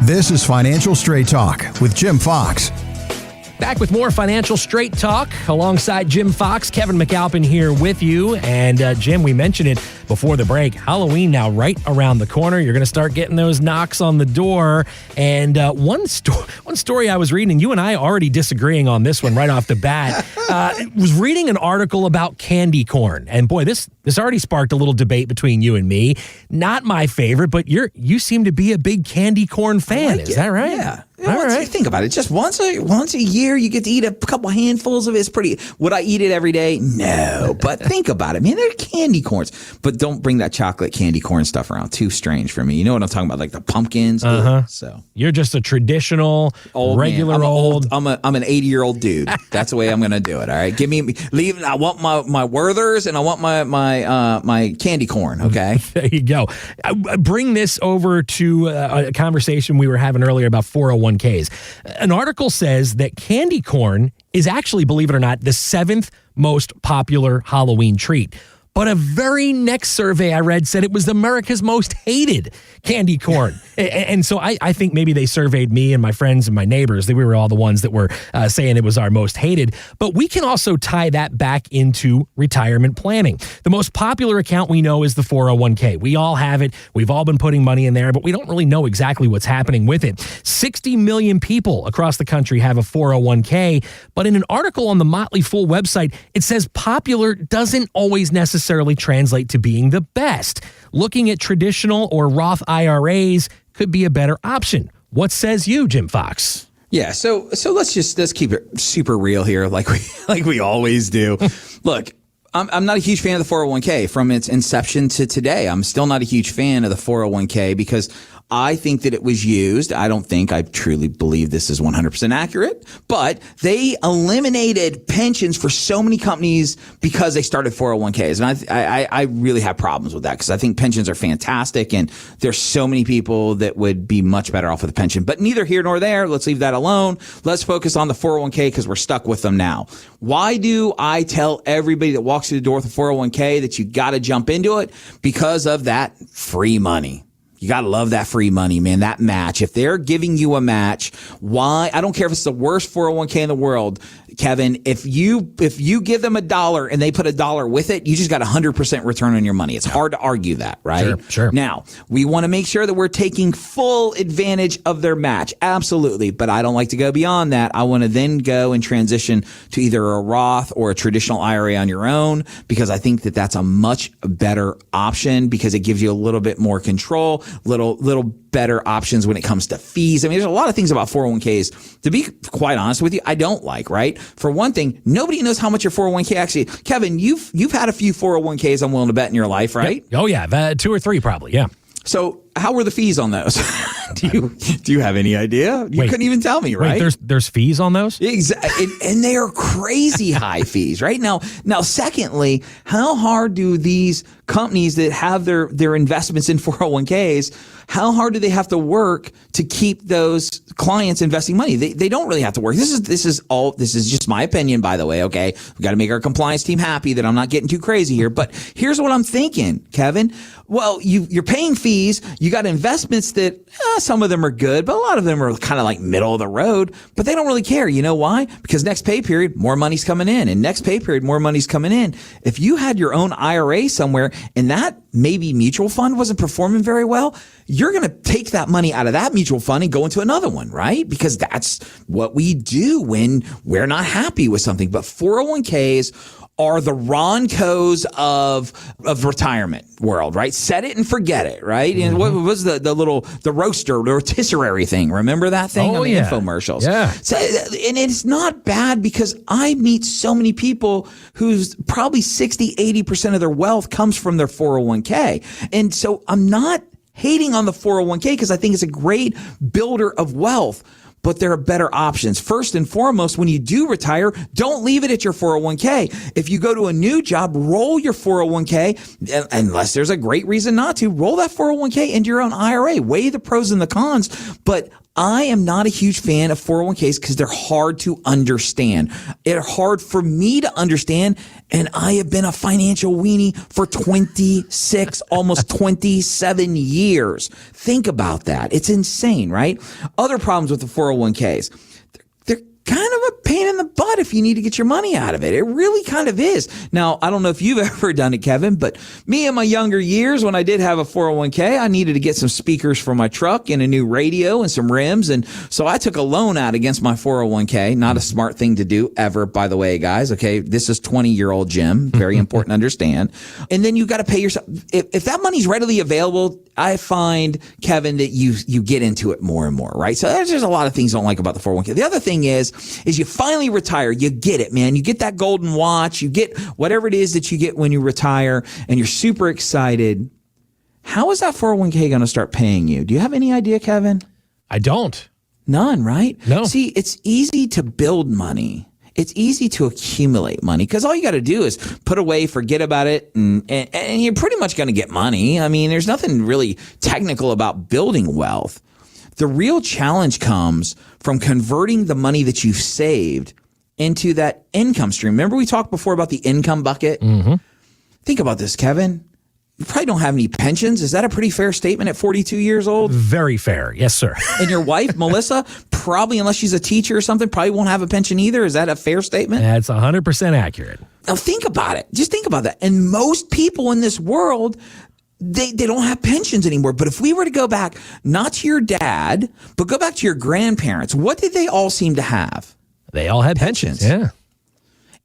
This is Financial Straight Talk with Jim Fox. Back with more Financial Straight Talk alongside Jim Fox, Kevin McAlpin here with you. And Jim, we mentioned it before the break. Halloween now right around the corner. You're going to start getting those knocks on the door. And one story I was reading, and you and I already disagreeing on this one right off the bat, was reading an article about candy corn. And boy, this already sparked a little debate between you and me. Not my favorite, but you seem to be a big candy corn fan. Is that right? Yeah. Think about it. Just once a year, you get to eat a couple handfuls of it. It's pretty. Would I eat it every day? No. But think about it, man. They're candy corns. But don't bring that chocolate candy corn stuff around. Too strange for me. You know what I'm talking about? Like the pumpkins. So you're just a traditional, regular old. I'm an 80-year-old dude. That's the way I'm going to do it. All right. I want my Werthers and I want my candy corn. Okay. There you go. Bring this over to a conversation we were having earlier about 401ks. An article says that candy corn is actually, believe it or not, the 7th most popular Halloween treat. But a very next survey I read said it was America's most hated candy corn. And so I think maybe they surveyed me and my friends and my neighbors. We were all the ones that were saying it was our most hated. But we can also tie that back into retirement planning. The most popular account we know is the 401k. We all have it. We've all been putting money in there, but we don't really know exactly what's happening with it. 60 million people across the country have a 401k. But in an article on the Motley Fool website, it says popular doesn't always necessarily translate to being the best. Looking at traditional or Roth IRAs could be a better option. What says you, Jim Fox? Yeah, so let's keep it super real here, like we always do. Look, I'm not a huge fan of the 401k from its inception to today. I'm still not a huge fan of the 401k because I think that it was used. I truly believe this is 100% accurate, but they eliminated pensions for so many companies because they started 401ks. And I really have problems with that because I think pensions are fantastic and there's so many people that would be much better off with a pension, but neither here nor there. Let's leave that alone. Let's focus on the 401k because we're stuck with them now. Why do I tell everybody that walks through the door with a 401k that you got to jump into it? Because of that free money. You got to love that free money, man, that match. If they're giving you a match, why? I don't care if it's the worst 401k in the world, Kevin. If you give them $1 and they put $1 with it, you just got 100% return on your money. It's hard to argue that, right? Sure. Now, we want to make sure that we're taking full advantage of their match. Absolutely. But I don't like to go beyond that. I want to then go and transition to either a Roth or a traditional IRA on your own because I think that that's a much better option because it gives you a little bit more control, little better options when it comes to fees. I mean, there's a lot of things about 401ks, to be quite honest with you, I don't like, right? For one thing, nobody knows how much your 401k actually, Kevin, you've had a few 401ks I'm willing to bet in your life, right? Oh yeah, 2 or 3 probably, yeah. So how were the fees on those? Do you have any idea? You couldn't even tell me, right? Wait, there's fees on those? Exactly. And they are crazy high fees, right? Now, secondly, how hard do these companies that have their investments in 401ks, how hard do they have to work to keep those clients investing money? They don't really have to work. This is just my opinion, by the way, okay? We got to make our compliance team happy that I'm not getting too crazy here. But here's what I'm thinking, Kevin. Well, you're paying fees. You got investments that some of them are good, but a lot of them are kind of like middle of the road, but they don't really care. You know why? Because next pay period, more money's coming in, and next pay period, more money's coming in. If you had your own IRA somewhere and that maybe mutual fund wasn't performing very well, you're going to take that money out of that mutual fund and go into another one, right? Because that's what we do when we're not happy with something. But 401ks are the Roncos of retirement world, right? Set it and forget it, right? And what was the rotisserie thing? Remember that thing on the infomercials? Yeah. So, and it's not bad because I meet so many people who's probably 60, 80% of their wealth comes from their 401k. And so I'm not hating on the 401k because I think it's a great builder of wealth. But there are better options. First and foremost, when you do retire, don't leave it at your 401k. If you go to a new job, roll your 401k, unless there's a great reason not to, roll that 401k into your own IRA. Weigh the pros and the cons. But I am not a huge fan of 401ks because they're hard to understand. They're hard for me to understand, And I have been a financial weenie for 26, almost 27 years. Think about that. It's insane, right? Other problems with the 401ks. They're kind of a pain in the butt if you need to get your money out of it. It really kind of is. Now, I don't know if you've ever done it, Kevin, but me in my younger years, when I did have a 401k, I needed to get some speakers for my truck and a new radio and some rims. And so I took a loan out against my 401k. Not a smart thing to do ever, by the way, guys. Okay. This is 20-year-old Jim. Very important to understand. And then you got to pay yourself. If that money's readily available, I find, Kevin, that you get into it more and more, right? So there's a lot of things I don't like about the 401k. The other thing is you finally retire. You get it, man. You get that golden watch. You get whatever it is that you get when you retire, and you're super excited. How is that 401k going to start paying you? Do you have any idea, Kevin? I don't. None, right? No. See, it's easy to build money. It's easy to accumulate money because all you got to do is put away, forget about it, and you're pretty much going to get money. I mean, there's nothing really technical about building wealth. The real challenge comes from converting the money that you've saved into that income stream. Remember we talked before about the income bucket? Mm-hmm. Think about this, Kevin. You probably don't have any pensions. Is that a pretty fair statement at 42 years old? Very fair. Yes, sir. And your wife, Melissa, probably, unless she's a teacher or something, probably won't have a pension either. Is that a fair statement? That's 100% accurate. Now think about it. Just think about that. And most people in this world, they don't have pensions anymore. But if we were to go back, not to your dad, but go back to your grandparents, what did they all seem to have? They all had pensions. Yeah.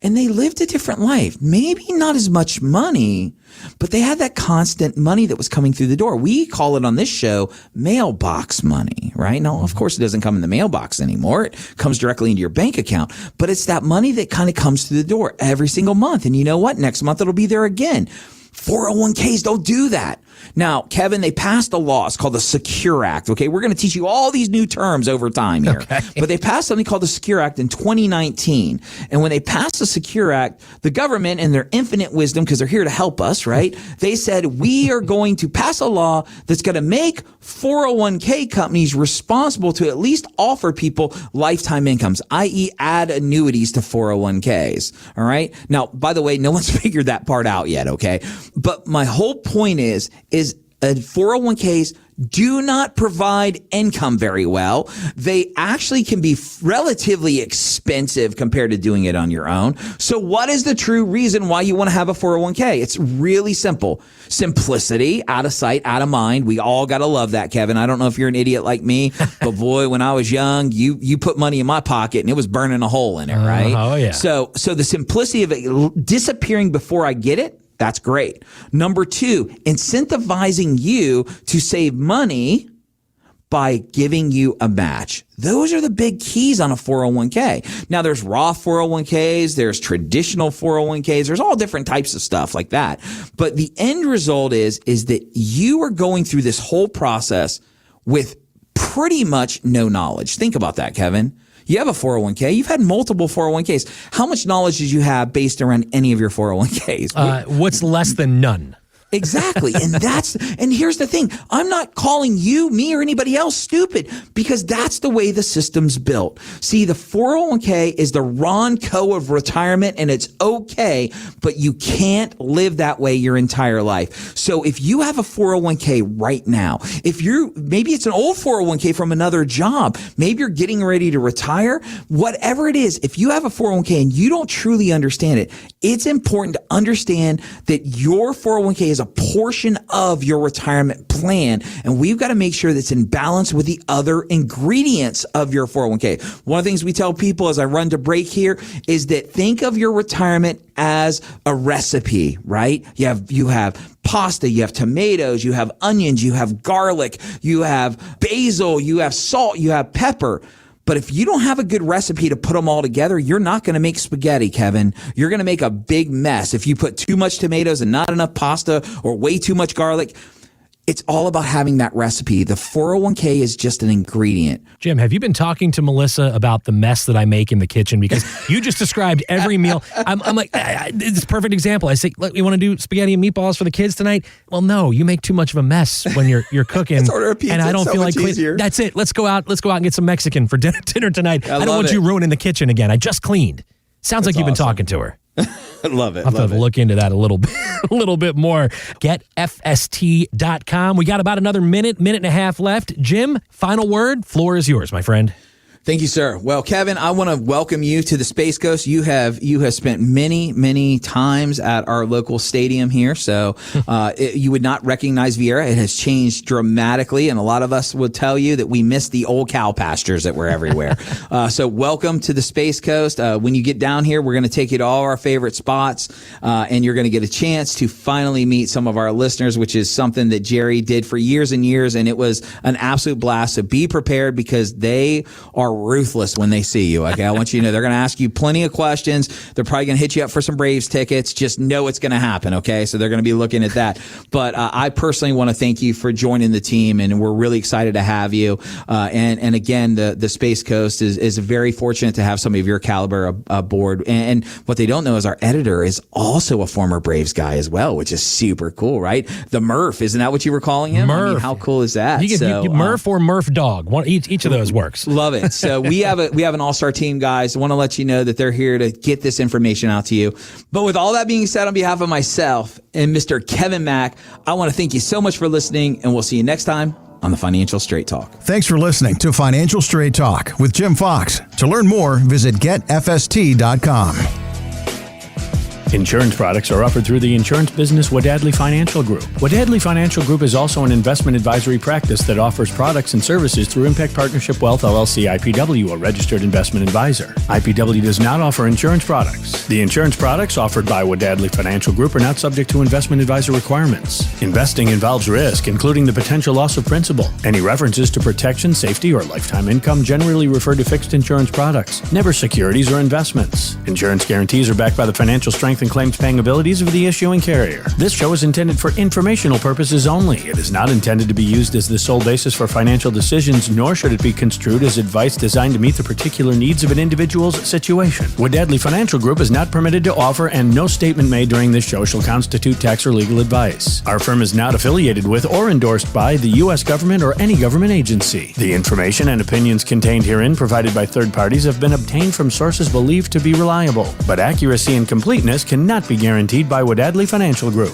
And they lived a different life. Maybe not as much money, but they had that constant money that was coming through the door. We call it on this show mailbox money, right? Now, of course, it doesn't come in the mailbox anymore. It comes directly into your bank account. But it's that money that kind of comes through the door every single month. And you know what? Next month, it'll be there again. 401ks don't do that. Now, Kevin, they passed a law. It's called the Secure Act. Okay, we're going to teach you all these new terms over time here. Okay. But they passed something called the Secure Act in 2019. And when they passed the Secure Act, the government, in their infinite wisdom, because they're here to help us, right? They said, we are going to pass a law that's going to make 401k companies responsible to at least offer people lifetime incomes, i.e. add annuities to 401ks. All right. Now, by the way, no one's figured that part out yet. Okay. But my whole point is 401ks do not provide income very well. They actually can be relatively expensive compared to doing it on your own. So what is the true reason why you want to have a 401k? It's really simple. Simplicity, out of sight, out of mind. We all got to love that, Kevin. I don't know if you're an idiot like me, but boy, when I was young, you put money in my pocket and it was burning a hole in it, right? Oh, yeah. So the simplicity of it disappearing before I get it, that's great. Number two, incentivizing you to save money by giving you a match. Those are the big keys on a 401k. Now, there's Roth 401ks, there's traditional 401ks, there's all different types of stuff like that. But the end result is that you are going through this whole process with pretty much no knowledge. Think about that, Kevin. You have a 401k. You've had multiple 401ks. How much knowledge did you have based around any of your 401ks? What's less than none? Exactly. And here's the thing. I'm not calling you, me, or anybody else stupid because that's the way the system's built. See, the 401k is the Ronco of retirement and it's okay, but you can't live that way your entire life. So if you have a 401k right now, maybe it's an old 401k from another job, maybe you're getting ready to retire, whatever it is, if you have a 401k and you don't truly understand it, it's important to understand that your 401k is a portion of your retirement plan, and we've got to make sure that's in balance with the other ingredients of your 401k. One of the things we tell people as I run to break here is that think of your retirement as a recipe, right? You have pasta, you have tomatoes, you have onions, you have garlic, you have basil, you have salt, you have pepper. But if you don't have a good recipe to put them all together, you're not going to make spaghetti, Kevin. You're going to make a big mess. If you put too much tomatoes and not enough pasta or way too much garlic, it's all about having that recipe. The 401k is just an ingredient. Jim, have you been talking to Melissa about the mess that I make in the kitchen? Because you just described every meal. I'm like, it's a perfect example. I say, look, you want to do spaghetti and meetballs for the kids tonight? Well, no, you make too much of a mess when you're cooking. Let's order a pizza. And I don't so feel like easier. That's it. Let's go out and get some Mexican for dinner tonight. I don't want you ruining the kitchen again. I just cleaned. Sounds like you've been talking to her. I love it. I'll have to look into that a little bit more. GetFST.com. We got about another minute and a half left. Jim, final word. Floor is yours, my friend. Thank you, sir. Well, Kevin, I want to welcome you to the Space Coast. You have spent many times at our local stadium here, so you would not recognize Vieira. It has changed dramatically, and a lot of us will tell you that we miss the old cow pastures that were everywhere. So welcome to the Space Coast. When you get down here, we're going to take you to all our favorite spots, and you're going to get a chance to finally meet some of our listeners, which is something that Jerry did for years and years, and it was an absolute blast. So be prepared, because they are ruthless when they see you. Okay, I want you to know they're going to ask you plenty of questions. They're probably going to hit you up for some Braves tickets. Just know it's going to happen. Okay, so they're going to be looking at that. But I personally want to thank you for joining the team, and we're really excited to have you. And again, the Space Coast is very fortunate to have somebody of your caliber aboard. And what they don't know is our editor is also a former Braves guy as well, which is super cool, right? The Murph, isn't that what you were calling him? Murph. I mean, how cool is that? You Murph or Murph Dog. Each of those works. Love it. So we have an all-star team, guys. I want to let you know that they're here to get this information out to you. But with all that being said, on behalf of myself and Mr. Kevin Mack, I want to thank you so much for listening, and we'll see you next time on the Financial Straight Talk. Thanks for listening to Financial Straight Talk with Jim Fox. To learn more, visit getfst.com. Insurance products are offered through the insurance business Wadadley Financial Group. Wadadley Financial Group is also an investment advisory practice that offers products and services through Impact Partnership Wealth LLC IPW, a registered investment advisor. IPW does not offer insurance products. The insurance products offered by Wadadley Financial Group are not subject to investment advisor requirements. Investing involves risk, including the potential loss of principal. Any references to protection, safety, or lifetime income generally refer to fixed insurance products, never securities or investments. Insurance guarantees are backed by the financial strength and claims paying abilities of the issuing carrier. This show is intended for informational purposes only. It is not intended to be used as the sole basis for financial decisions, nor should it be construed as advice designed to meet the particular needs of an individual's situation. Wadadley Financial Group is not permitted to offer, and no statement made during this show shall constitute tax or legal advice. Our firm is not affiliated with or endorsed by the U.S. government or any government agency. The information and opinions contained herein provided by third parties have been obtained from sources believed to be reliable, but accuracy and completeness cannot be guaranteed by Wadadley Financial Group.